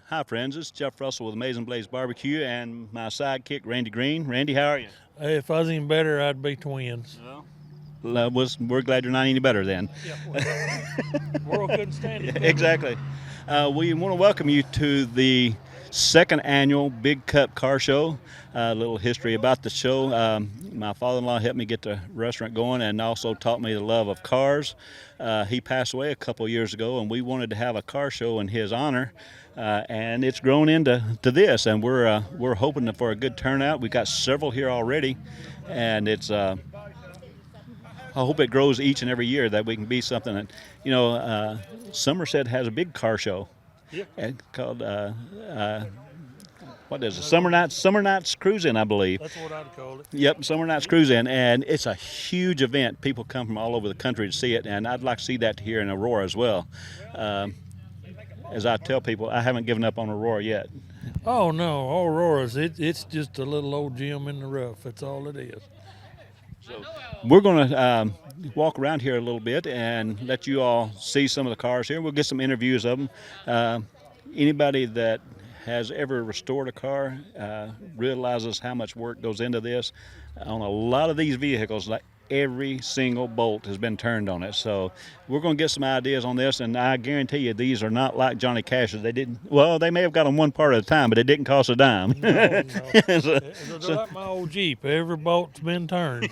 Hi, friends. It's Jeff Russell with Amazing Blaze Barbecue and my sidekick, Randy Green. Randy, how are you? If I was any better, I'd be twins. We're glad you're not any better then. Yeah, well, world couldn't stand it. Exactly. We want to welcome you to the second annual Big Cup Car Show. A little history about the show. My father-in-law helped me get the restaurant going and also taught me the love of cars. He passed away a couple years ago, and we wanted to have a car show in his honor. And it's grown into this, and we're hoping for a good turnout. We've got several here already, and it's I hope it grows each and every year that we can be something that, Somerset has a big car show called what is it? Summer Nights Cruising, I believe. That's what I'd call it. Yep, Summer Nights Cruising, and it's a huge event. People come from all over the country to see it, and I'd like to see that here in Aurora as well. As I tell people, I haven't given up on Aurora yet. Oh no, Aurora's it's just a little old gem in the rough. That's all it is. We're going to walk around here a little bit and let you all see some of the cars here. We'll get some interviews of them. Anybody that has ever restored a car realizes how much work goes into this. On a lot of these vehicles, like every single bolt has been turned on it. So we're going to get some ideas on this, and I guarantee you these are not like Johnny Cash's. They may have got them one part at a time, but it didn't cost a dime. No. They're like my old Jeep. Every bolt's been turned.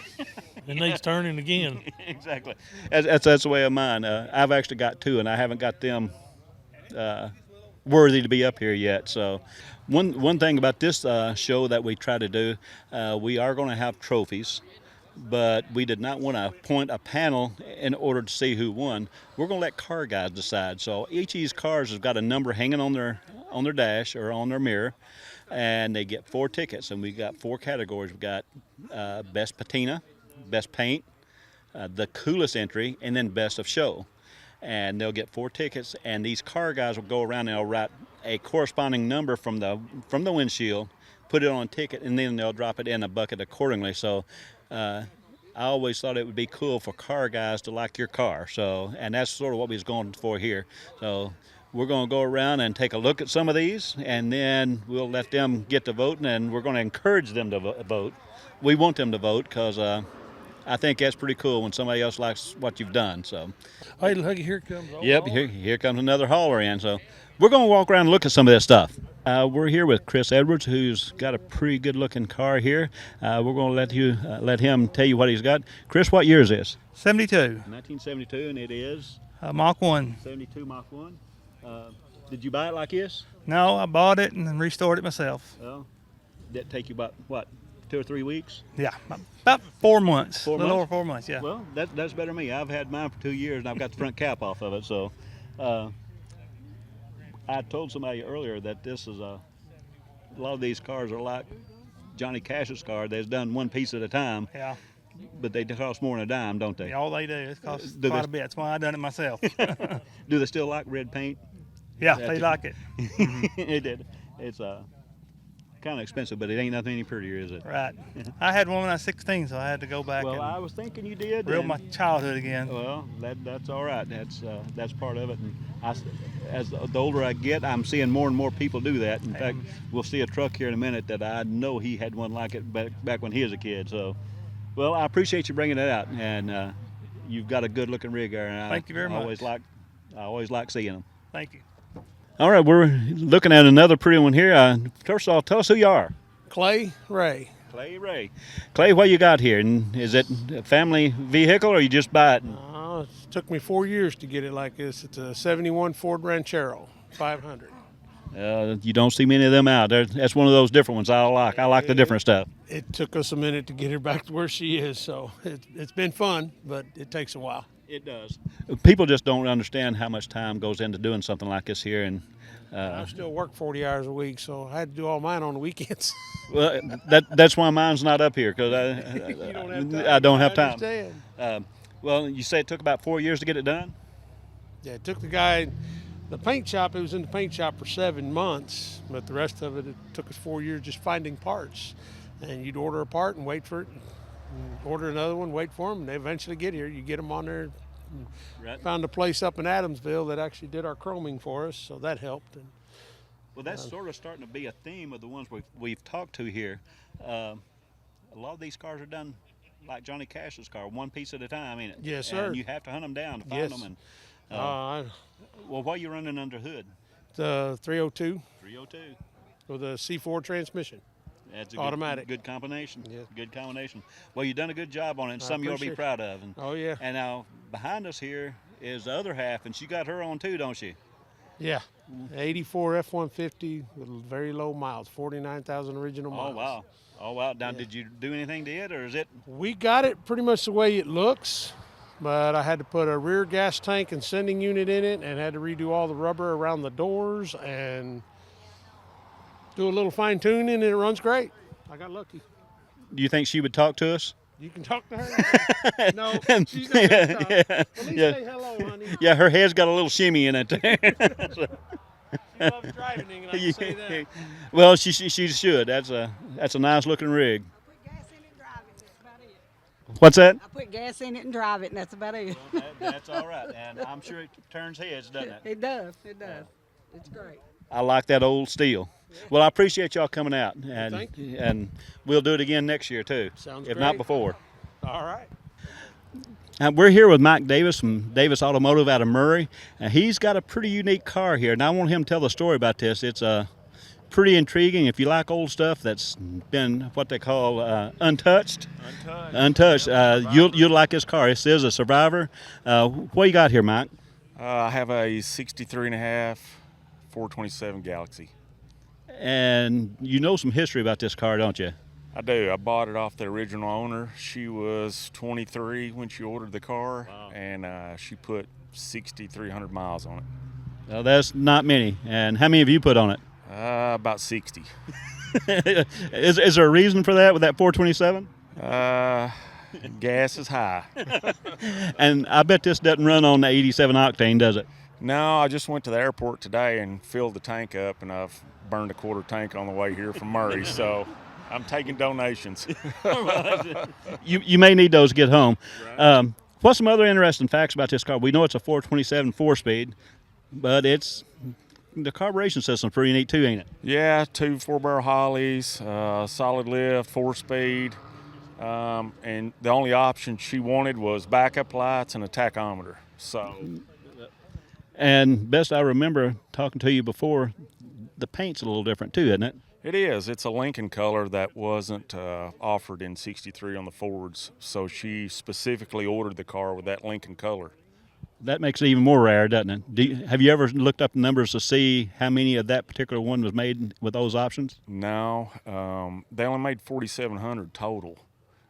It needs turning again. Exactly. That's the way of mine. I've actually got two, and I haven't got them worthy to be up here yet. So one thing about this show that we try to do, we are going to have trophies, but we did not want to appoint a panel in order to see who won. We're going to let car guys decide. So each of these cars has got a number hanging on their dash or on their mirror, and they get 4 tickets. And we got 4 categories. We got best patina, best paint, the coolest entry, and then best of show. And they'll get 4 tickets, and these car guys will go around and they'll write a corresponding number from the windshield, put it on a ticket, and then they'll drop it in a bucket accordingly. So I always thought it would be cool for car guys to like your car. So, and that's sort of what we was going for here. So we're going to go around and take a look at some of these, and then we'll let them get to voting, and we're going to encourage them to vote. We want them to vote because I think that's pretty cool when somebody else likes what you've done. So, Hey, look, here comes. yep, here comes another hauler in. So, we're going to walk around and look at some of this stuff. We're here with Chris Edwards, who's got a pretty good-looking car here. We're going to let him tell you what he's got. Chris, what year is this? 72. 1972, and it is Mach 1. 72 Mach 1. Did you buy it like this? No, I bought it and then restored it myself. Well, did it take you about, what, 2 or 3 weeks? Yeah, about 4 months. 4 a little months? over 4 months, yeah. Well, that's better than me. I've had mine for 2 years, and I've got the front cap off of it. So I told somebody earlier that this is a lot of these cars are like Johnny Cash's car. They're done one piece at a time, Yeah, but they cost more than a dime, don't they? all they do. It costs Do quite they- a bit. That's why I done it myself. Do they still like red paint? Yeah, they like it. It did. It's kind of expensive, but it ain't nothing any prettier, is it? Right. I had one when I was 16, so I had to go back Well, and I was thinking you did. rebuild and- my childhood again. Well, that's all right. That's part of it. And as the older I get, I'm seeing more and more people do that. In fact, we'll see a truck here in a minute that I know he had one like it back when he was a kid. So, well, I appreciate you bringing it out, and you've got a good-looking rig there. And Thank you very much. I always like seeing them. Thank you. All right, we're looking at another pretty one here. First of all, tell us who you are. Clay Ray. Clay Ray. Clay, what you got here? And is it a family vehicle, or you just buy it? It took me 4 years to get it like this. It's a 71 Ford Ranchero 500. You don't see many of them out there. That's one of those different ones I like. I like the different stuff. It took us a minute to get her back to where she is, so it's been fun, but it takes a while. It does. People just don't understand how much time goes into doing something like this here. And I still work 40 hours a week, so I had to do all mine on the weekends. well, that's why mine's not up here, because You don't have time. I don't have time. Understand. Well, you say it took about 4 years to get it done? Yeah, it took the guy, the paint shop, it was in the paint shop for 7 months, but the rest of it took us 4 years just finding parts. And you'd order a part and wait for it, and order another one, wait for them, and they eventually get here. You get them on there. Right. Found a place up in Adamsville that actually did our chroming for us, so that helped. And Well, that's sort of starting to be a theme of the ones we've talked to here. A lot of these cars are done like Johnny Cash's car, one piece at a time, ain't it? Yes, sir. And you have to hunt them down to find Yes. them. And Uh, well, what are you running under hood? the 302 302. with a C4 transmission. That's a Automatic. Good combination. Yeah. Good combination. Well, you've done a good job on it, and I some you'll be appreciate proud of. And, Oh, yeah. and now behind us here is the other half, and she got her on too, don't she? Yeah. 84 F-150 with very low miles, 49,000 original miles. Oh wow. Oh wow. Now, did you do anything to it, or is it? We got it pretty much the way it looks, but I had to put a rear gas tank and sending unit in it and had to redo all the rubber around the doors and do a little fine tuning, and it runs great. I got lucky. Do you think she would talk to us? You can talk to her. No, she's not gonna talk. At least Yeah. say hello, honey. Yeah, her head's got a little shimmy in it. She loves driving, and I can say that. Well, she should. That's a nice looking rig. Put gas in it and drive it. That's about it. What's that? I put gas in it and drive it, and that's about it. That's all right, and I'm sure it turns heads, doesn't it? It does. It does. It's great. I like that old steel. Well, I appreciate y'all coming out, and thank you. and we'll do it again next year too, Sounds if not great. before. All right. We're here with Mike Davis from Davis Automotive out of Murray, and he's got a pretty unique car here, and I want him to tell the story about this. It's pretty intriguing. If you like old stuff that's been what they call untouched, you'll like this car. This is a Survivor. What you got here, Mike? I have a 63 and a half 427 Galaxy. And you know some history about this car, don't you? I do. I bought it off the original owner. She was 23 when she ordered the car, and she put 6,300 miles on it. Well, that's not many. And how many have you put on it? About 60. Is there a reason for that with that 427? Gas is high. And I bet this doesn't run on the 87 octane, does it? No, I just went to the airport today and filled the tank up, and I've burned a quarter tank on the way here from Murray, so I'm taking donations. You may need those to get home. What's some other interesting facts about this car? We know it's a 427 4-speed, but the carburation system's pretty neat too, ain't it? Yeah, 2 4-barrel Hollies, solid lift, 4-speed, and the only option she wanted was backup lights and a tachometer. So, And best I remember talking to you before, the paint's a little different too, isn't it? it is. It's a Lincoln color that wasn't offered in 63 on the Fords, so she specifically ordered the car with that Lincoln color. That makes it even more rare, doesn't it? Have you ever looked up the numbers to see how many of that particular one was made with those options? No, they only made 4,700 total,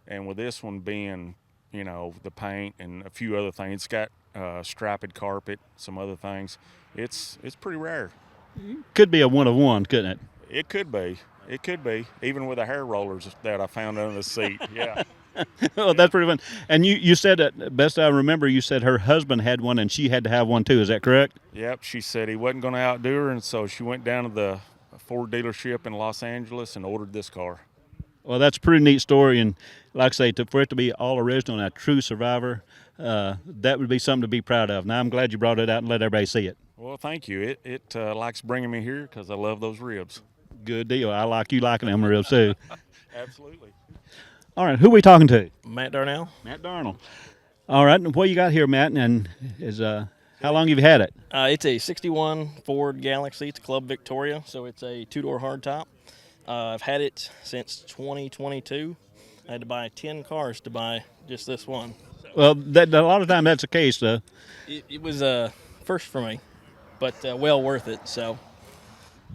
and with this one being, the paint and a few other things, it's got striped carpet, some other things. It's pretty rare. Could be a one of one, couldn't it? It could be. It could be, even with the hair rollers that I found under the seat. Yeah. Oh, that's pretty fun. And you said that, best I remember, you said her husband had one and she had to have one too. Is that correct? Yep. She said he wasn't going to outdo her, and so she went down to the Ford dealership in Los Angeles and ordered this car. Well, that's a pretty neat story. And like I say, for it to be all original and a true Survivor, that would be something to be proud of. Now, I'm glad you brought it out and let everybody see it. Well, thank you. It likes bringing me here because I love those ribs. Good deal. I like you liking them ribs too. Absolutely. All right, who are we talking to? Matt Darnell. Matt Darnell. All right, and what you got here, Matt? And is how long have you had it? It's a 61 Ford Galaxy. It's Club Victoria, so it's a two-door hardtop. I've had it since 2022. I had to buy 10 cars to buy just this one. Well, a lot of time that's the case. It was a first for me, but well worth it. So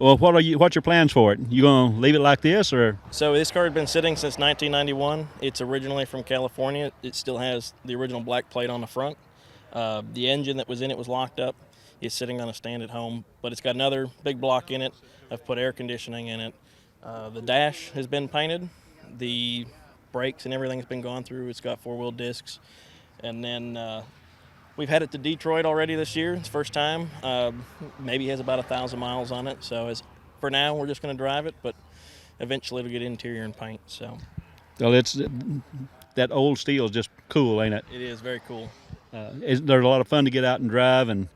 What's your plans for it? You gonna leave it like this, or? So this car had been sitting since 1991. It's originally from California. It still has the original black plate on the front. The engine that was in it was locked up. It's sitting on a stand at home, but it's got another big block in it. I've put air conditioning in it. The dash has been painted. The brakes and everything's been gone through. It's got four-wheel discs. And then we've had it to Detroit already this year. It's first time. Maybe has about 1,000 miles on it. So for now, we're just going to drive it, but eventually it'll get interior and paint. So. Well, that old steel is just cool, ain't it? It is very cool. There's a lot of fun to get out and drive, and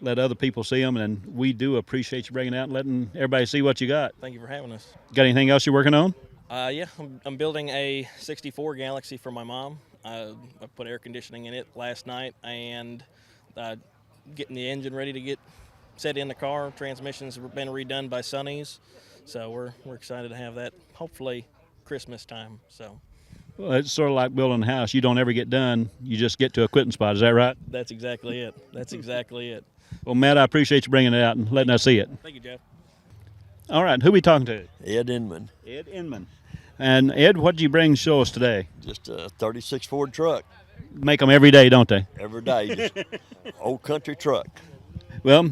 let other people see them, and we do appreciate you bringing it out and letting everybody see what you got. Thank you for having us. Got anything else you're working on? Yeah, I'm building a 64 Galaxy for my mom. I put air conditioning in it last night and getting the engine ready to get set in the car. Transmission's been redone by Sonny's, so we're excited to have that hopefully Christmas time. So Well, it's sort of like building a house. You don't ever get done. You just get to a quitting spot. Is that right? that's exactly it. That's exactly it. Well, Matt, I appreciate you bringing it out and letting us see it. Thank you, Jeff. All right, who we talking to? Ed Inman, Ed Inman. And Ed, what did you bring to show us today? just a 36 Ford truck Make them every day, don't they? every day, just old country truck. Well,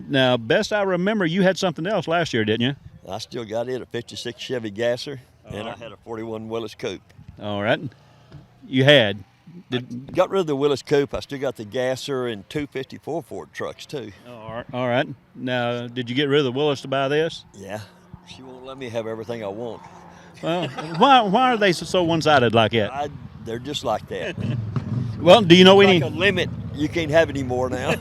now, best I remember, you had something else last year, didn't you? I still got it, a 56 Chevy Gasser, and I had a 41 Willis Coupe. All right. You had. Got rid of the Willis Coupe. I still got the Gasser and two 54 Ford trucks too. All right. Now, did you get rid of the Willis to buy this? Yeah, she won't let me have everything I want. Well, why are they so one-sided like that? They're just like that. Well, do you know Like any? a limit. You can't have any more now.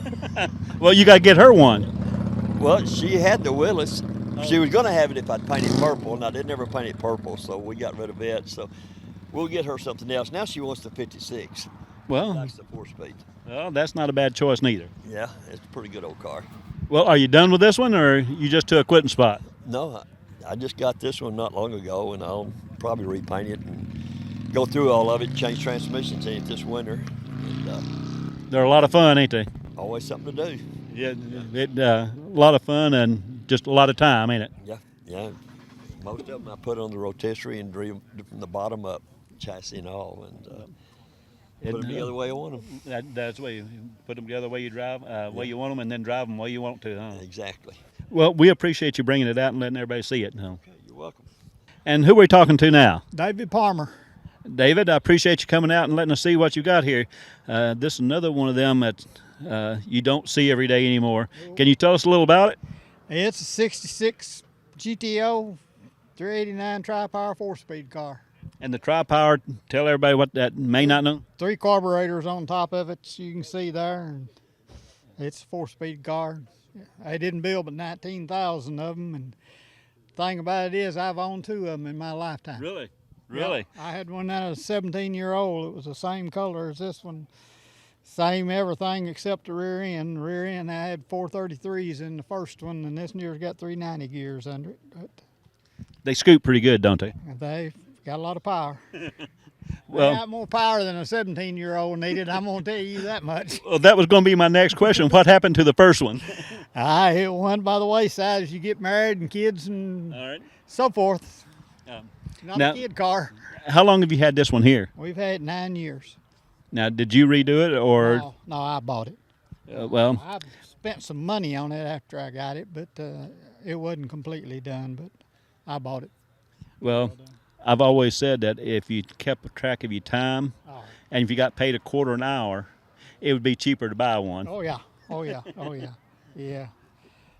Well, you got to get her one. Well, she had the Willis. She was going to have it if I'd paint it purple, and I didn't ever paint it purple, so we got rid of it. So we'll get her something else. Now she wants the 56. Well, Likes the 4-speed. well, that's not a bad choice neither. Yeah, it's a pretty good old car. Well, are you done with this one, or you just to a quitting spot? No, I just got this one not long ago, and I'll probably repaint it and go through all of it, change transmissions in it this winter. And They're a lot of fun, ain't they? always something to do. Yeah, a lot of fun and just a lot of time, ain't it? Yeah. Most of them I put on the rotisserie and drew them from the bottom up, chassis and all, and put them the other way I want them. That's the way you put them together, the way you drive, way you want them, and then drive them the way you want to, huh? Exactly. Well, we appreciate you bringing it out and letting everybody see it. Huh? Okay, you're welcome. And who are we talking to now? David Palmer. David, I appreciate you coming out and letting us see what you got here. This is another one of them that you don't see every day anymore. Can you tell us a little about it? It's a 66 GTO 389 tri-power 4-speed car. And the tri-power, tell everybody what that may not know. 3 carburetors on top of it, so you can see there. It's a 4-speed car. I didn't build but 19,000 of them, and the thing about it is I've owned 2 of them in my lifetime. Really? Yeah, I had one that was 17-year-old. It was the same color as this one. Same everything except the rear end. The rear end, I had 433s in the first one, and this near's got 390 gears under it. But They scoop pretty good, don't they? they got a lot of power. Well- They got more power than a 17-year-old needed. I'm going to tell you that much. Well, that was going to be my next question. What happened to the first one? It went by the wayside as you get married and kids and All right. so forth. Not now- a kid car. How long have you had this one here? We've had it 9 years. Now, did you redo it or? No, I bought it. Well, I spent some money on it after I got it, but it wasn't completely done, but I bought it. well, I've always said that if you kept track of your time and if you got paid a quarter an hour, it would be cheaper to buy one. Oh, yeah. Oh, yeah. Oh, yeah. Yeah.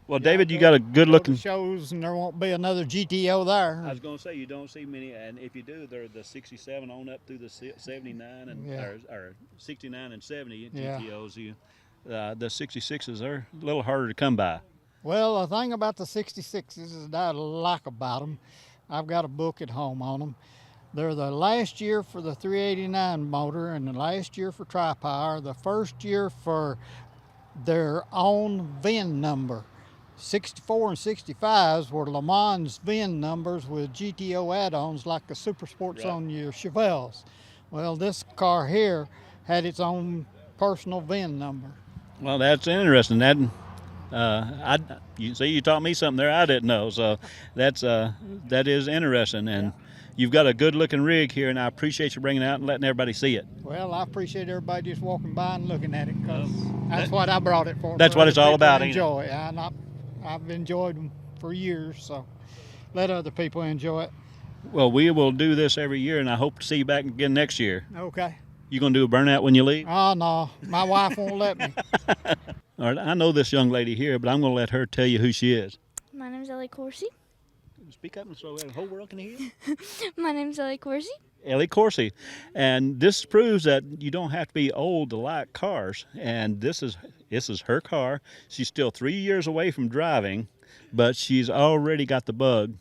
Well, David, you got a good looking. Shows, and there won't be another GTO there. I was going to say you don't see many, and if you do, they're the 67 on up through the 79 and Yeah. or 69 and 70 Yeah. GTOs. The 66s are a little harder to come by. Well, the thing about the 66s is that I like about them. I've got a book at home on them. They're the last year for the 389 motor and the last year for tri-power, the first year for their own VIN number. 64 and 65s were Le Mans VIN numbers with GTO add-ons like the Super Sports on your Chevelles. Well, this car here had its own personal VIN number. Well, that's interesting. That you see, you taught me something there I didn't know. So that is interesting, and you've got a good-looking rig here, and I appreciate you bringing it out and letting everybody see it. Well, I appreciate everybody just walking by and looking at it because that's what I brought it for. That's for what other it's all people about, to ain't it? enjoy. I've enjoyed them for years, so let other people enjoy it. Well, we will do this every year, and I hope to see you back again next year. Okay. You gonna do a burnout when you leave? Oh, no, my wife won't let me. All right, I know this young lady here, but I'm gonna let her tell you who she is. My name is Ellie Corsi. Speak up so the whole world can hear you. My name's Ellie Corsi. Ellie Corsi. And this proves that you don't have to be old to like cars. And this is her car. She's still 3 years away from driving, but she's already got the bug.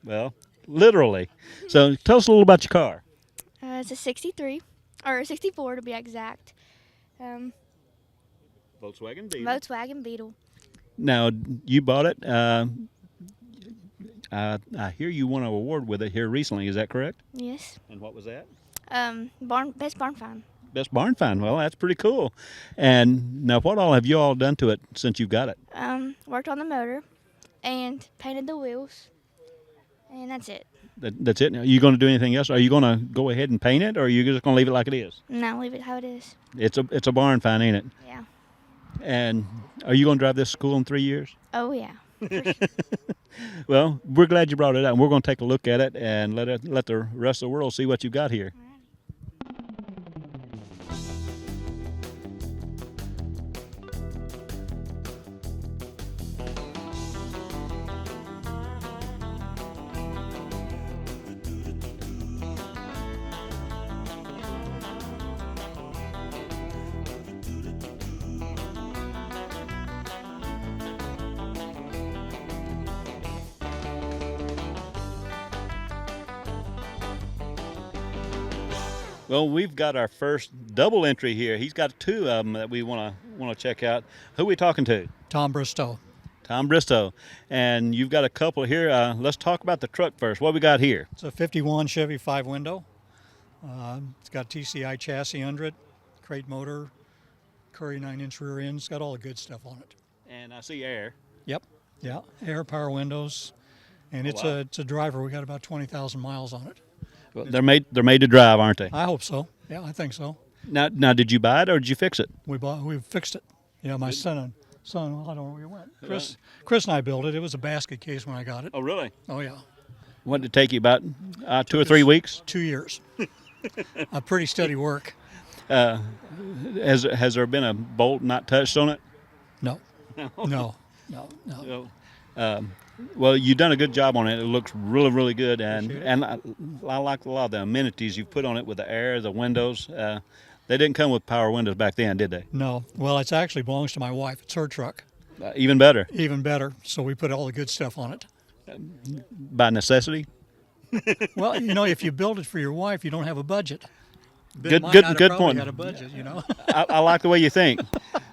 Well, literally. So tell us a little about your car. It's a 63, or 64 to be exact. Volkswagen Beetle. Volkswagen Beetle. Now, you bought it. I hear you won an award with it here recently. Is that correct? Yes. And what was that? Best barn find. Best barn find. Well, that's pretty cool. And now, what all have you all done to it since you've got it? Worked on the motor and painted the wheels, and that's it. That's it. Are you going to do anything else? Are you going to go ahead and paint it, or are you just going to leave it like it is? No, leave it how it is. It's a barn find, ain't it? Yeah. And are you going to drive this school in 3 years? Oh yeah. Well, we're glad you brought it out, and we're going to take a look at it and let the rest of the world see what you've got here. Well, we've got our first double entry here. He's got two of them that we want to check out. Who are we talking to? Tom Bristow. Tom Bristow. And you've got a couple here. Let's talk about the truck first. What we got here? It's a 51 Chevy 5-window. It's got TCI chassis under it, crate motor, Curry 9-inch rear end. It's got all the good stuff on it. And I see air. Yep. Yeah. Air, power windows. And it's wow. it's a driver. We got about 20,000 miles on it. Well, they're made to drive, aren't they? I hope so. Yeah, I think so. Now, did you buy it or did you fix it? We fixed it. Yeah, my son, well, I don't know where he went. Chris and I built it. It was a basket case when I got it. Oh, really? Oh, yeah. What did it take you, about 2 or 3 weeks? 2 years. A pretty steady work. Has there been a bolt not touched on it? No. No. Well, you've done a good job on it. It looks really, really good, and I like a lot of the amenities you've put on it with the air, the windows. They didn't come with power windows back then, did they? No. Well, it actually belongs to my wife. It's her truck. Even better. Even better. So we put all the good stuff on it. By necessity? Well, if you build it for your wife, you don't have a budget. Good point. Got a budget, I like the way you think.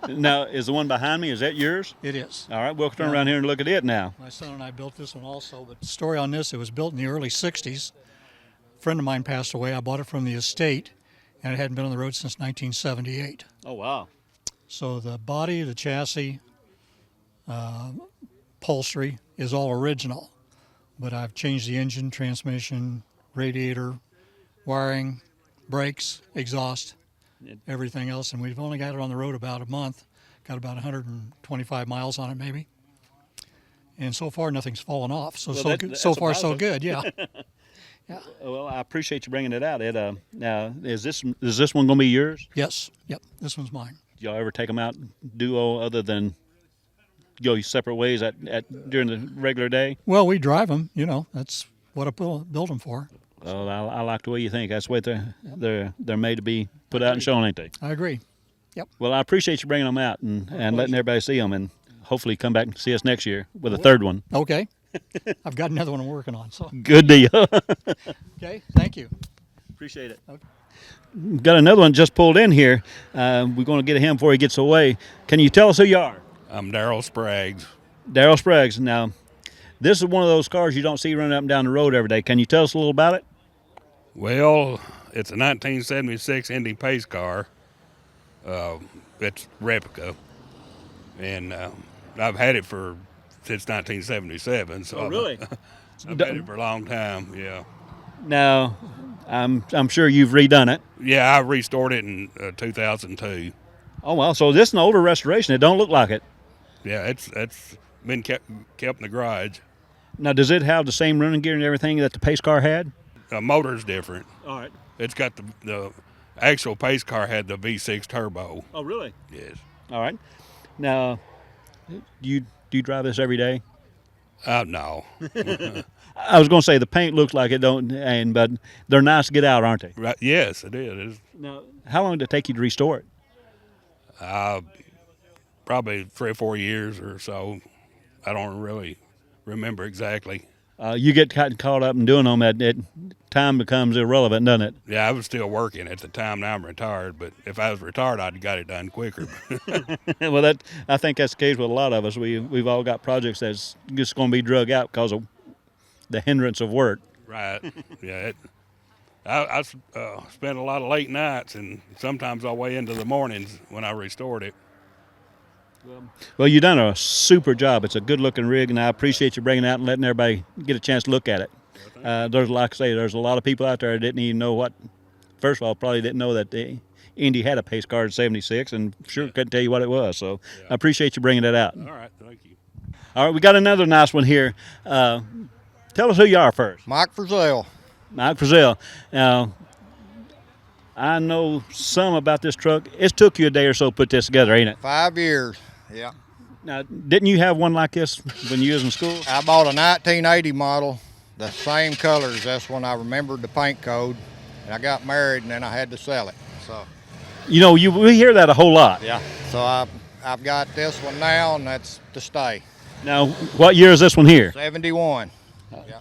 Now, is the one behind me, is that yours? It is. All right, we'll turn around here and look at it now. My son and I built this one also, but the story on this, it was built in the early 60s. A friend of mine passed away. I bought it from the estate, and it hadn't been on the road since 1978. Oh, wow. So the body, the chassis, upholstery is all original, but I've changed the engine, transmission, radiator, wiring, brakes, exhaust, everything else, and we've only got it on the road about a month. Got about 125 miles on it, maybe. And so far, nothing's fallen off. So so far, so good. Yeah. Yeah. Well, I appreciate you bringing it out. Now, is this one going to be yours? Yes. Yep. This one's mine. Do y'all ever take them out duo other than go your separate ways during the regular day? Well, we drive them. That's what I build them for. Well, I like the way you think. That's the way they're made to be put out and shown, ain't they? I agree. Yep. Well, I appreciate you bringing them out and letting everybody see them, and hopefully come back and see us next year with a third one. Okay. I've got another one I'm working on. So. Good deal. Okay. Thank you. Appreciate it. Okay. Got another one just pulled in here. We're going to get him before he gets away. Can you tell us who you are? I'm Darrell Spraggs. Darrell Spraggs. Now, this is one of those cars you don't see running up and down the road every day. Can you tell us a little about it? Well, it's a 1976 Indy Pace car. It's replica, and I've had it since 1977. So oh, really? I've had it for a long time. Yeah. Now, I'm sure you've redone it. Yeah, I restored it in 2002. Oh well, so this is an older restoration. It don't look like it. Yeah, it's been kept in the garage. Now, does it have the same running gear and everything that the Pace car had? The motor's different. All right. It's got the actual Pace car had the V6 turbo. Oh, really? Yes. All right. Now, do you drive this every day? No. I was going to say the paint looks like it don't, but they're nice to get out, aren't they? Right. Yes, it is. Now, how long did it take you to restore it? Probably 3 or 4 years or so. I don't really remember exactly. You get caught up in doing them, time becomes irrelevant, doesn't it? Yeah, I was still working at the time. Now I'm retired, but if I was retired, I'd got it done quicker. Well, I think that's the case with a lot of us. We've all got projects that's just going to be drug out because of the hindrance of work. Right. Yeah. I spent a lot of late nights, and sometimes all the way into the mornings when I restored it. Well, you've done a super job. It's a good-looking rig, and I appreciate you bringing it out and letting everybody get a chance to look at it. There's, like I say, there's a lot of people out there that didn't even know what. First of all, probably didn't know that the Indy had a pace car in '76, and sure couldn't tell you what it was. So I appreciate you bringing it out. All right. Thank you. All right, we got another nice one here. Tell us who you are first. Mike Frizzell. Mike Frizzell. Now, I know some about this truck. It took you a day or so to put this together, ain't it? 5 years. Yeah. Now, didn't you have one like this when you was in school? I bought a 1980 model, the same colors. That's when I remembered the paint code. And I got married, and then I had to sell it. So. You know, we hear that a whole lot. Yeah. So I've got this one now, and that's to stay. Now, what year is this one here? 71.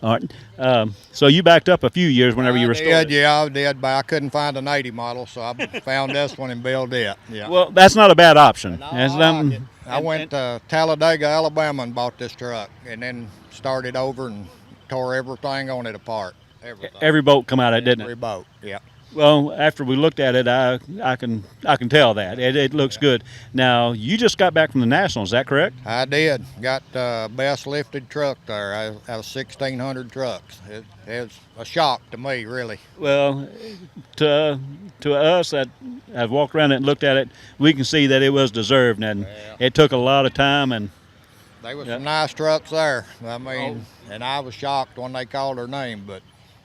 All right. So you backed up a few years whenever you restored it. Yeah, I did, but I couldn't find an 80 model, so I found this one and built it. Yeah. Well, that's not a bad option. No, I went to Talladega, Alabama, and bought this truck, and then started over and tore everything on it apart. Everything. Every bolt come out of it, didn't it? Every bolt. Yeah. Well, after we looked at it, I can tell that it looks good. Now, you just got back from the Nationals, is that correct? I did. Got the best lifted truck there. I have 1,600 trucks. It was a shock to me, really. Well, to us that have walked around it and looked at it, we can see that it was deserved, and it took a lot of time. And they were some nice trucks there. I mean, and I was shocked when they called her name, but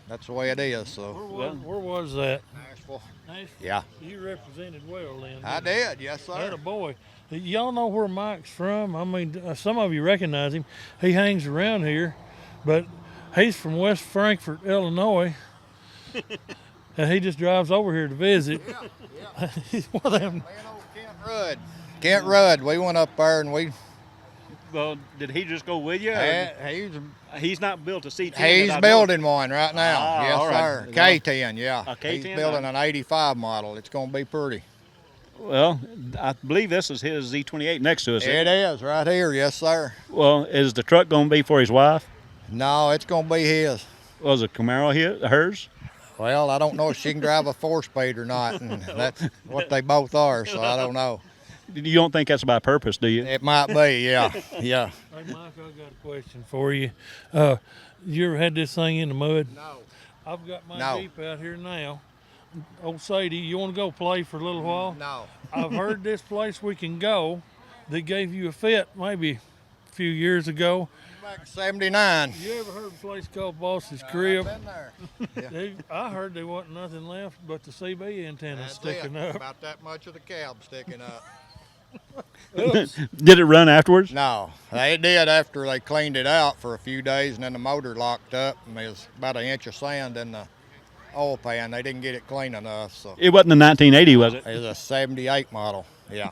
that's the way it is. So. Where was that? Nashville. Nashville? Yeah. You represented well then. I did, yes, sir. That a boy. Y'all know where Mike's from? I mean, some of you recognize him. He hangs around here, but he's from West Frankfort, Illinois. And he just drives over here to visit. Yeah. He's one of them. Man, old Kent Rudd. Kent Rudd. We went up there and we. Well, did he just go with you? He's not built a C10. He's building one right now. Ah, yes, all right. sir. K10, yeah. A K10? He's building an 85 model. It's going to be pretty. Well, I believe this is his Z28 next to us. It is right here, yes, sir. Well, is the truck going to be for his wife? No, it's going to be his. Was a Camaro hers? Well, I don't know if she can drive a 4-speed or not, and that's what they both are, so I don't know. You don't think that's by purpose, do you? It might be, yeah. Yeah. Hey, Mike, I got a question for you. You ever had this thing in the mud? No. I've got my Jeep out here now. Old Sadie, you want to go play for a little while? No. I've heard this place we can go. They gave you a fit maybe a few years ago. Back in 79. You ever heard of a place called Boss's Crib? I've been there. I heard there wasn't nothing left but the CB antenna sticking up. About that much of the cab sticking up. Did it run afterwards? No, they did after they cleaned it out for a few days, and then the motor locked up, and there was about an inch of sand in the oil pan. They didn't get it clean enough, so. It wasn't a 1980, was it? It was a 78 model, yeah.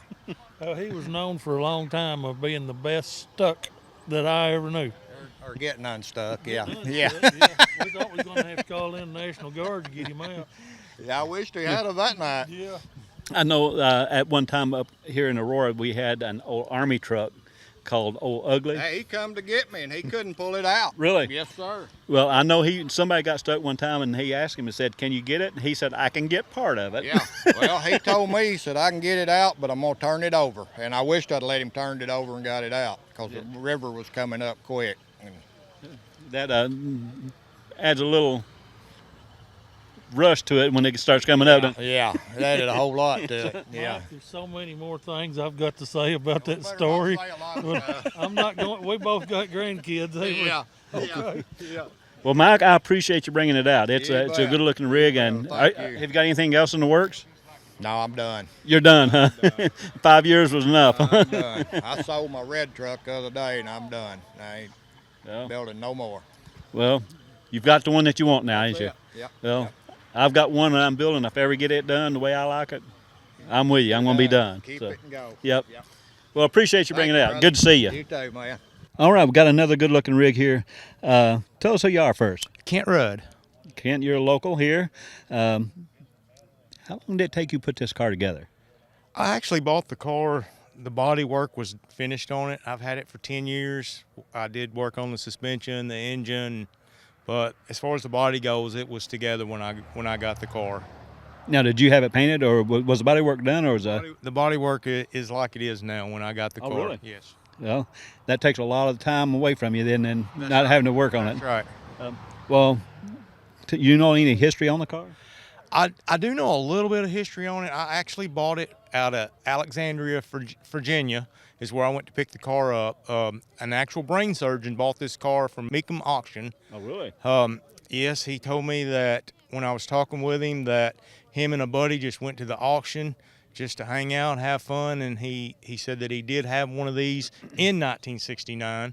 He was known for a long time of being the best stuck that I ever knew. Or getting unstuck, yeah. Yeah. We thought we were going to have to call in the National Guard to get him out. Yeah, I wished he had it that night. Yeah. I know at one time up here in Aurora, we had an old Army truck called Old Ugly. Hey, he come to get me, and he couldn't pull it out. Really? Yes, sir. Well, I know somebody got stuck one time, and he asked him and said, "Can you get it?" And he said, "I can get part of it." Yeah. Well, he told me, he said, "I can get it out, but I'm going to turn it over." And I wished I'd let him turn it over and got it out, because the river was coming up quick. And that adds a little rush to it when it starts coming up. Yeah, it added a whole lot to it. Yeah. Mike, there's so many more things I've got to say about that story. I'm not going. We both got grandkids. Yeah. Okay. Yeah. Well, Mike, I appreciate you bringing it out. It's a good-looking rig. And Thank you. have you got anything else in the works? No, I'm done. You're done, huh? 5 years was enough. I'm done. I sold my red truck the other day, and I'm done. Yeah. building no more. Well, you've got the one that you want now, ain't you? Yep. Well, I've got one that I'm building. If I ever get it done the way I like it, I'm with you. I'm going to be done. Keep So, it and go. Yep. Well, appreciate you bringing it out. Thank Good to see you. You too, man. All right, we've got another good-looking rig here. Tell us who you are first. Kent Rudd. Kent, you're a local here. How long did it take you to put this car together? I actually bought the car. The body work was finished on it. I've had it for 10 years. I did work on the suspension, the engine, but as far as the body goes, it was together when I got the car. Now, did you have it painted, or was the body work done, or was that? The body work is like it is now when I got the car. Really? Yes. Well, that takes a lot of time away from you then, and not having to work on it. That's right. Well, you know any history on the car? I do know a little bit of history on it. I actually bought it out of Alexandria, Virginia, is where I went to pick the car up. An actual brain surgeon bought this car from Meekum Auction. Oh, really? Yes, he told me that when I was talking with him that him and a buddy just went to the auction just to hang out and have fun, and he said that he did have one of these in 1969.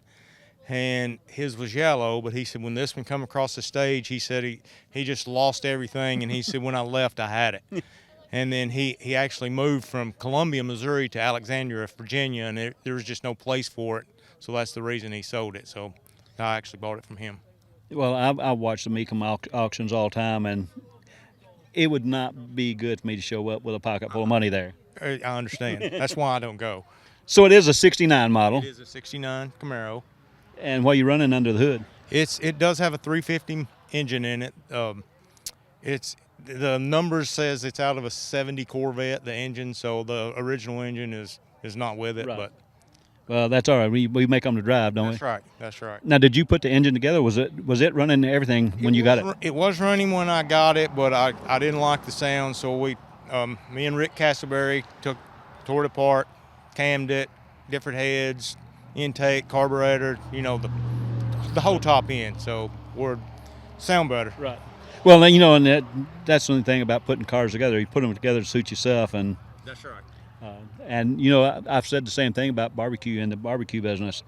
And his was yellow, but he said when this one come across the stage, he said he just lost everything, and he said when I left, I had it. And then he actually moved from Columbia, Missouri to Alexandria, Virginia, and there was just no place for it, so that's the reason he sold it. So I actually bought it from him. Well, I watch the Meekum auctions all the time, and it would not be good for me to show up with a pocket full of money there. I understand. That's why I don't go. So it is a 69 model. It is a 69 Camaro. And what are you running under the hood? It does have a 350 engine in it. The numbers says it's out of a 70 Corvette, the engine, so the original engine is not with it. Right. But Well, that's all right. We make them to drive, don't that's we? right. That's right. Now, did you put the engine together? Was it running everything when you got it? It was running when I got it, but I didn't like the sound, so me and Rick Castleberry tore it apart, cammed it, different heads, intake, carburetor, the whole top end, so we're sound better. Right. Well, and that's the only thing about putting cars together. You put them together to suit yourself, and That's right. I've said the same thing about barbecue in the barbecue business.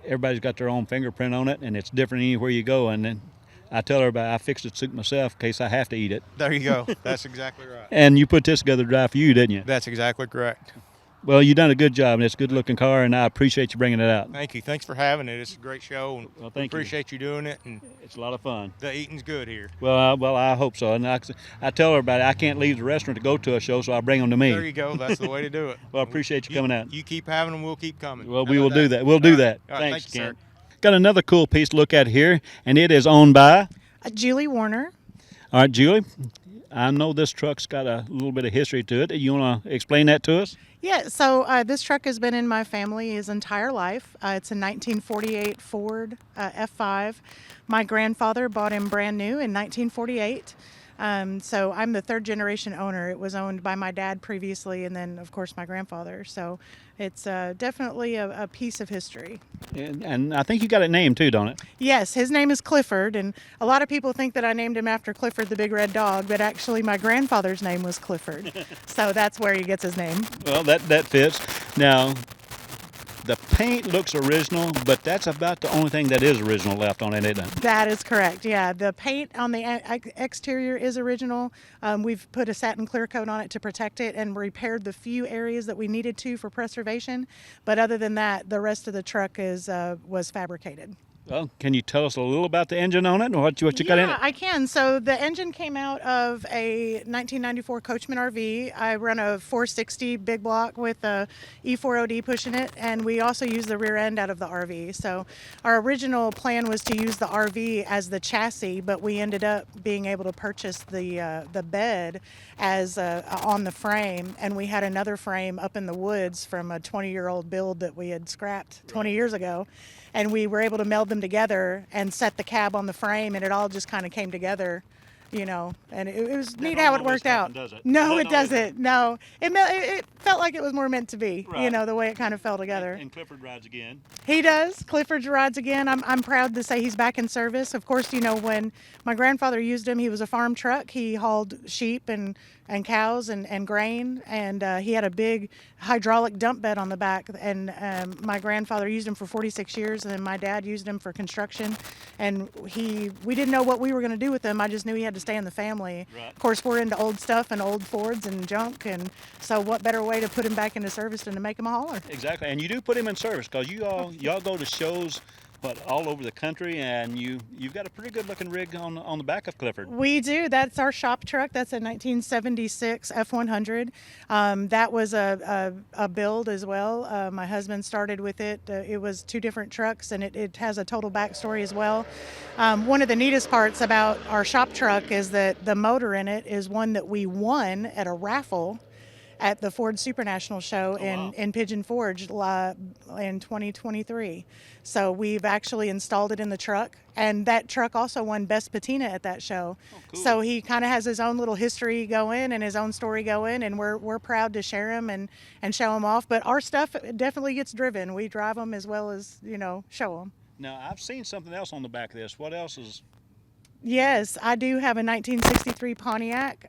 Everybody's got their own fingerprint on it, and it's different anywhere you go. And then I tell everybody I fixed it to suit myself in case I have to eat it. There you go. That's exactly right. And you put this together to drive for you, didn't you? That's exactly correct. Well, you've done a good job, and it's a good-looking car, and I appreciate you bringing it out. Thank you. Thanks for having it. It's a great show, and Well, thank you. appreciate you doing it. And It's a lot of fun. the eating's good here. Well, I hope so. And I tell everybody I can't leave the restaurant to go to a show, so I bring them to me. There you go. That's the way to do it. Well, I appreciate you coming out. You keep having them, we'll keep coming. Well, we will do that. We'll do that. All right, Thanks, thank you, Ken. Got another cool piece to look at here, and it is owned by? Julie Warner. All right, Julie, I know this truck's got a little bit of history to it. You want to explain that to us? Yeah, so this truck has been in my family his entire life. It's a 1948 Ford F5. My grandfather bought him brand new in 1948. So I'm the third generation owner. It was owned by my dad previously, and then, of course, my grandfather. So it's definitely a piece of history. And I think you got it named too, don't it? Yes, his name is Clifford, and a lot of people think that I named him after Clifford the Big Red Dog, but actually my grandfather's name was Clifford. So that's where he gets his name. Well, that fits. Now, the paint looks original, but that's about the only thing that is original left on it, isn't it? That is correct, yeah. The paint on the exterior is original. We've put a satin clear coat on it to protect it and repaired the few areas that we needed to for preservation. But other than that, the rest of the truck was fabricated. Well, can you tell us a little about the engine on it and what you got in it? Yeah, I can. So the engine came out of a 1994 Coachman RV. I run a 460 big block with a E4OD pushing it, and we also use the rear end out of the RV. So our original plan was to use the RV as the chassis, but we ended up being able to purchase the bed as on the frame, and we had another frame up in the woods from a 20-year-old build that we had scrapped 20 years ago. And we were able to meld them together and set the cab on the frame, and it all just kind of came together, and it was neat how it worked out. Does it? No, it doesn't. No, it felt like it was more meant to be, Right. the way it kind of fell together. And Clifford rides again. He does. Clifford rides again. I'm proud to say he's back in service. Of course, when my grandfather used him, he was a farm truck. He hauled sheep and and cows and grain, and he had a big hydraulic dump bed on the back, and my grandfather used him for 46 years, and then my dad used him for construction, and we didn't know what we were going to do with them. I just knew he had to stay in the family. Right. Of course, we're into old stuff and old Fords and junk, and so what better way to put him back into service than to make him a hauler? Exactly, and you do put him in service because y'all go to shows, all over the country, and you've got a pretty good looking rig on the back of Clifford. We do. That's our shop truck. That's a 1976 F100. That was a build as well. My husband started with it. It was 2 different trucks, and it has a total backstory as well. One of the neatest parts about our shop truck is that the motor in it is one that we won at a raffle at the Ford Super National Show in Pigeon Forge in 2023. So we've actually installed it in the truck, and that truck also won Best Patina at that show. Cool. So he kind of has his own little history going and his own story going, and we're proud to share him and show him off. But our stuff definitely gets driven. We drive them as well as, show them. Now, I've seen something else on the back of this. What else is? Yes, I do have a 1963 Pontiac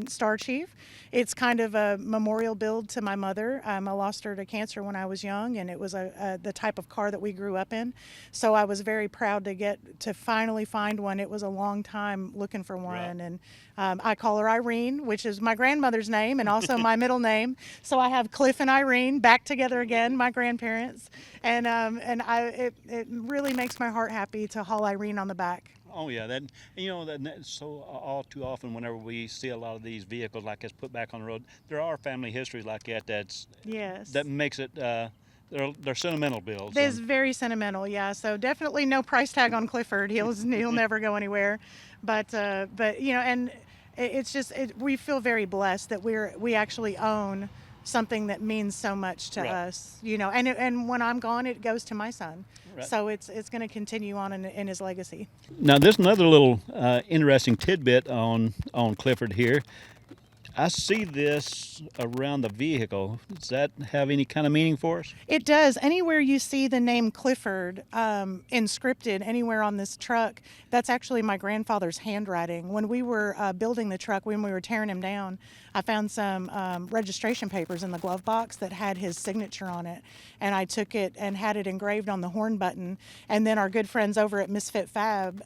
Star Chief. It's kind of a memorial build to my mother. I lost her to cancer when I was young, and it was the type of car that we grew up in. So I was very proud to finally find one. It was a long time looking for one, and I call her Irene, which is my grandmother's name and also my middle name. So I have Cliff and Irene back together again, my grandparents, and it really makes my heart happy to haul Irene on the back. Oh yeah, that's so all too often whenever we see a lot of these vehicles like this put back on the road, there are family histories like that. That makes it. They're sentimental builds. It's very sentimental, yeah. So definitely no price tag on Clifford. He'll never go anywhere, but and it's just we feel very blessed that we actually own something that means so much to us, and when I'm gone, it goes to my son. Right. So it's going to continue on in his legacy. Now, there's another little interesting tidbit on Clifford here. I see this around the vehicle. Does that have any kind of meaning for us? It does. Anywhere you see the name Clifford inscripted anywhere on this truck, that's actually my grandfather's handwriting. When we were building the truck, when we were tearing him down, I found some registration papers in the glove box that had his signature on it. And I took it and had it engraved on the horn button. And then our good friends over at Misfit Fab,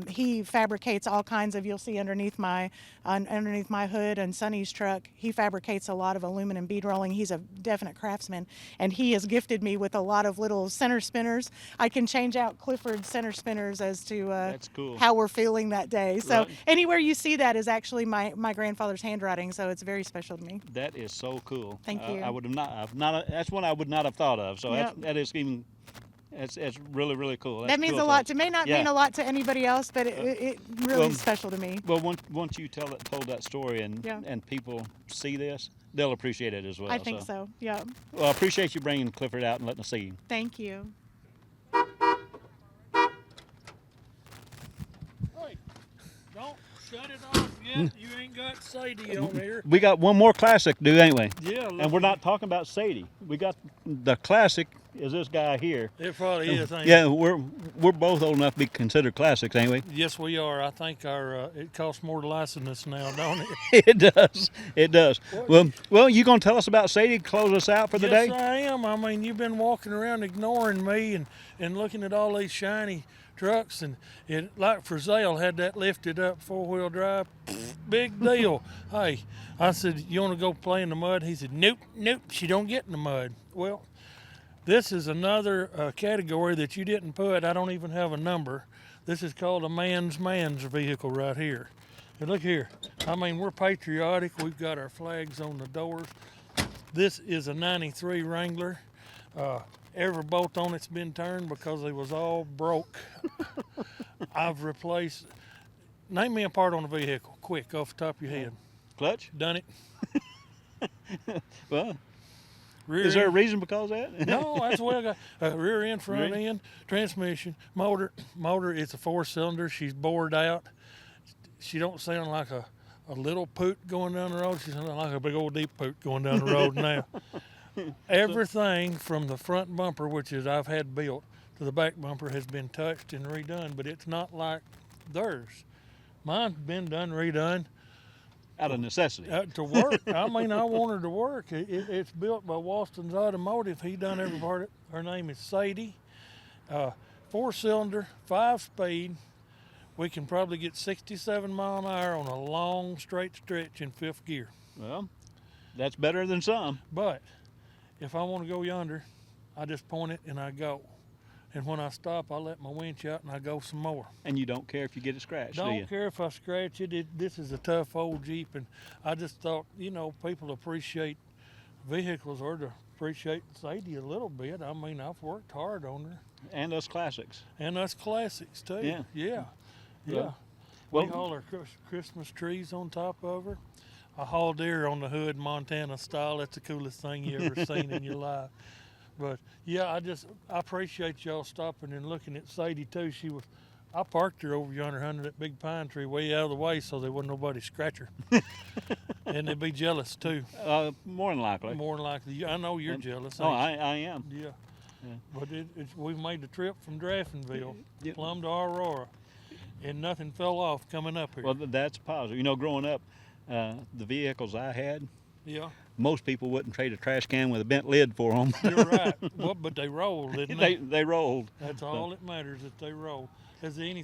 he fabricates all kinds of, you'll see underneath my hood and Sonny's truck, he fabricates a lot of aluminum bead rolling. He's a definite craftsman. And he has gifted me with a lot of little center spinners. I can change out Clifford's center spinners as to That's cool. how we're feeling that day. So anywhere you see that is actually my grandfather's handwriting. So it's very special to me. That is so cool. Thank you. I would have not. That's one I would not have thought of. So that is even. It's really, really cool. That's that means cool a lot. It may not yeah. mean a lot to anybody else, but it really is special to me. Well, once you told that story and people see this, they'll appreciate it as well. I think so. Yeah. Well, I appreciate you bringing Clifford out and letting us see him. Thank you. Hey, don't shut it off yet. You ain't got Sadie on here. We got one more classic, ain't we? Yeah. And we're not talking about Sadie. We got the classic. Is this guy here? It probably is. Ain't Yeah, it? we're both old enough to be considered classics, ain't we? Yes, we are. I think our it costs more to license us now, don't it? It does. It does. Well, you gonna tell us about Sadie? Close us out for the day. Yes, I am. I mean, you've been walking around ignoring me and looking at all these shiny trucks, and it like Frisell had that lifted up 4-wheel drive. Big deal. Hey, I said, you want to go play in the mud? He said, nope, she don't get in the mud. Well, this is another category that you didn't put. I don't even have a number. This is called a man's vehicle right here. And look here. I mean, we're patriotic. We've got our flags on the doors. This is a 93 Wrangler. Every bolt on it's been turned because they was all broke. I've replaced. Name me a part on the vehicle, quick, off the top of your head. Clutch? Done it. Well, Rear is there a end. reason because of that? No, that's what I got. Rear end, front end, transmission, motor. It's a 4-cylinder. She's bored out. She don't sound like a little poot going down the road. She sounds like a big old deep poot going down the road now. Everything from the front bumper, which is I've had built, to the back bumper has been touched and redone, but it's not like theirs. Mine's been done, redone Out of necessity. To work. I mean, I want her to work. It's built by Walston's Automotive. He done every part of it. Her name is Sadie. 4-cylinder, 5-speed. We can probably get 67 mile an hour on a long straight stretch in 5th gear. Well, that's better than some. But if I want to go yonder, I just point it and I go. And when I stop, I let my winch out and I go some more. And you don't care if you get it scratched, do you? Don't care if I scratch it. This is a tough old Jeep, and I just thought, people appreciate vehicles or to appreciate Sadie a little bit. I mean, I've worked hard on her. And us classics. And us classics, too. Yeah. Yeah. We haul our Christmas trees on top of her. I hauled deer on the hood, Montana style. That's the coolest thing you ever seen in your life. But yeah, I appreciate y'all stopping and looking at Sadie too. I parked her over yonder under that big pine tree way out of the way so there wasn't nobody scratch her. And they'd be jealous too. More than likely. More than likely. I know you're jealous. Oh, I am. Yeah. But we've made the trip from Draftonville, plumb to Aurora, and nothing fell off coming up here. Well, that's positive. Growing up, the vehicles I had, most people wouldn't trade a trash can with a bent lid for them. You're right. Well, but they rolled, didn't they? They rolled. That's all that matters, that they roll. Is there any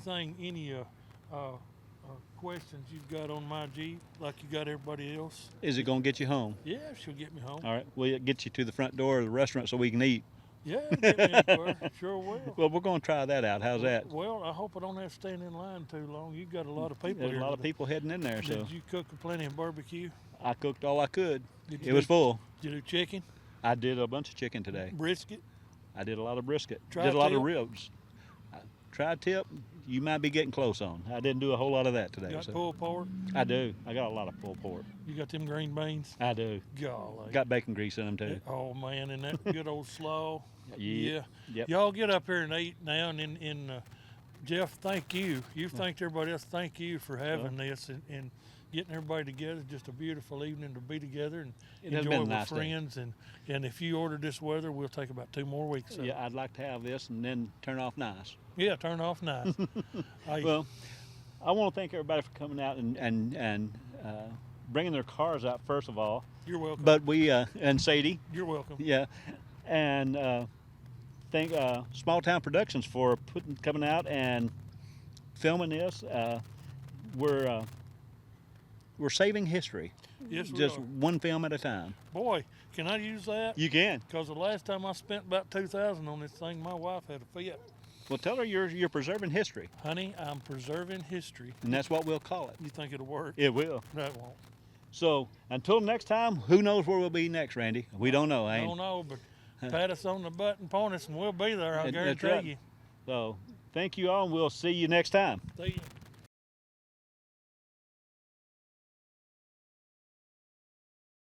questions you've got on my Jeep like you got everybody else? Is it going to get you home? Yeah, she'll get me home. All right. Will it get you to the front door of the restaurant so we can eat? Yeah, get me anywhere. Sure will. Well, we're going to try that out. How's that? Well, I hope I don't have to stand in line too long. You've got a lot of people There's here. a lot of people heading in there. Did you cook plenty of barbecue? I cooked all I could. It was full. Did you do chicken? I did a bunch of chicken today. Brisket? I did a lot of brisket. Tri-tip? Did a lot of ribs. Tri-tip, you might be getting close on. I didn't do a whole lot of that today. You got pulled pork? I do. I got a lot of pulled pork. You got them green beans? I do. Golly. Got bacon grease in them too. Oh man, and that good old slaw. Yeah. Yep. Y'all get up here and eat now, and Jeff, thank you. You've thanked everybody else. Thank you for having this and getting everybody together. Just a beautiful evening to be together and enjoy with nice friends. And if you order this weather, we'll take about 2 more weeks. Yeah, I'd like to have this and then turn off nice. Yeah, turn off nice. Well, I want to thank everybody for coming out and bringing their cars out first of all. You're welcome. But and Sadie. You're welcome. Yeah, and thank Small Town Productions for coming out and filming this. We're saving history. Yes, we just are. one film at a time. Boy, can I use that? You can. Because the last time I spent about $2,000 on this thing, my wife had a fit. Well, tell her you're preserving history. Honey, I'm preserving history. And that's what we'll call it. You think it'll work? It will. That won't. So until next time, who knows where we'll be next, Randy? We don't know, I don't know, but pat us on the butt and point us, and we'll be there. I guarantee right. you. So thank you all, and we'll see you next time. See you.